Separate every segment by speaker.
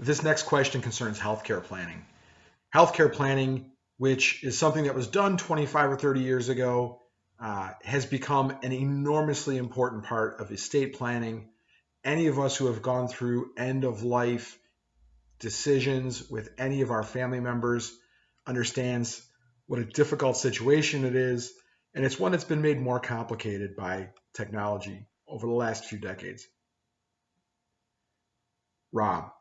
Speaker 1: This next question concerns healthcare planning. Healthcare planning, which is something that was done 25 or 30 years ago, has become an enormously important part of estate planning. Any of us who have gone through end of life decisions with any of our family members understands what a difficult situation it is, and it's one that's been made more complicated by technology over the last few decades. Rob,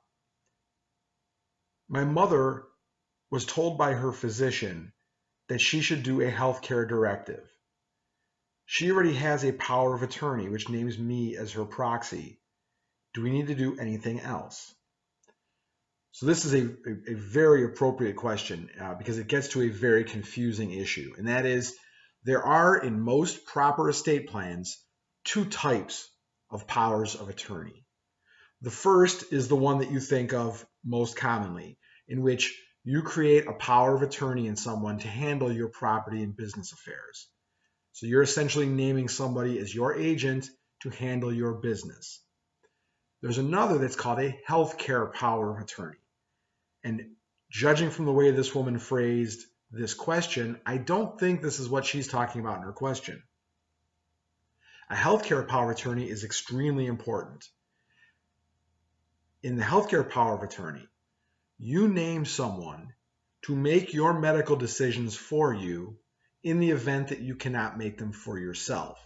Speaker 1: my mother was told by her physician that she should do a healthcare directive. She already has a power of attorney, which names me as her proxy. Do we need to do anything else? So this is a very appropriate question because it gets to a very confusing issue. And that is, there are in most proper estate plans two types of powers of attorney. The first is the one that you think of most commonly, in which you create a power of attorney in someone to handle your property and business affairs. So you're essentially naming somebody as your agent to handle your business. There's another that's called a healthcare power of attorney. And judging from the way this woman phrased this question, I don't think this is what she's talking about in her question. A healthcare power of attorney is extremely important. In the healthcare power of attorney, you name someone to make your medical decisions for you in the event that you cannot make them for yourself.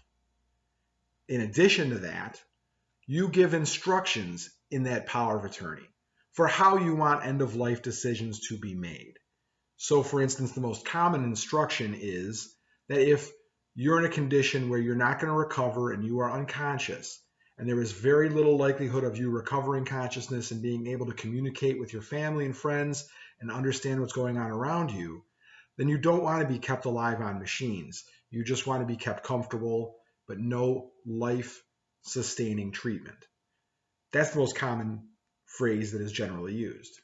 Speaker 1: In addition to that, you give instructions in that power of attorney for how you want end-of-life decisions to be made. So for instance, the most common instruction is that if you're in a condition where you're not going to recover and you are unconscious, and there is very little likelihood of you recovering consciousness and being able to communicate with your family and friends and understand what's going on around you, then you don't want to be kept alive on machines. You just want to be kept comfortable, but no life-sustaining treatment. That's the most common phrase that is generally used.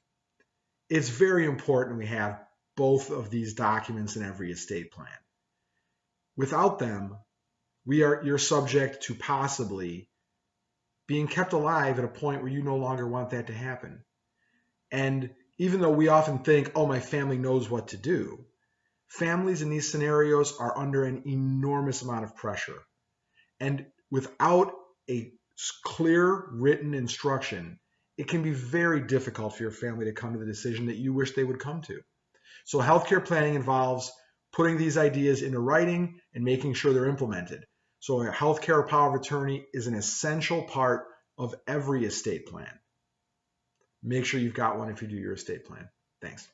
Speaker 1: It's very important we have both of these documents in every estate plan. Without them, you're subject to possibly being kept alive at a point where you no longer want that to happen. And even though we often think, oh, my family knows what to do, families in these scenarios are under an enormous amount of pressure. And without a clear written instruction, it can be very difficult for your family to come to the decision that you wish they would come to. So healthcare planning involves putting these ideas into writing and making sure they're implemented. So a healthcare power of attorney is an essential part of every estate plan. Make sure you've got one if you do your estate plan. Thanks.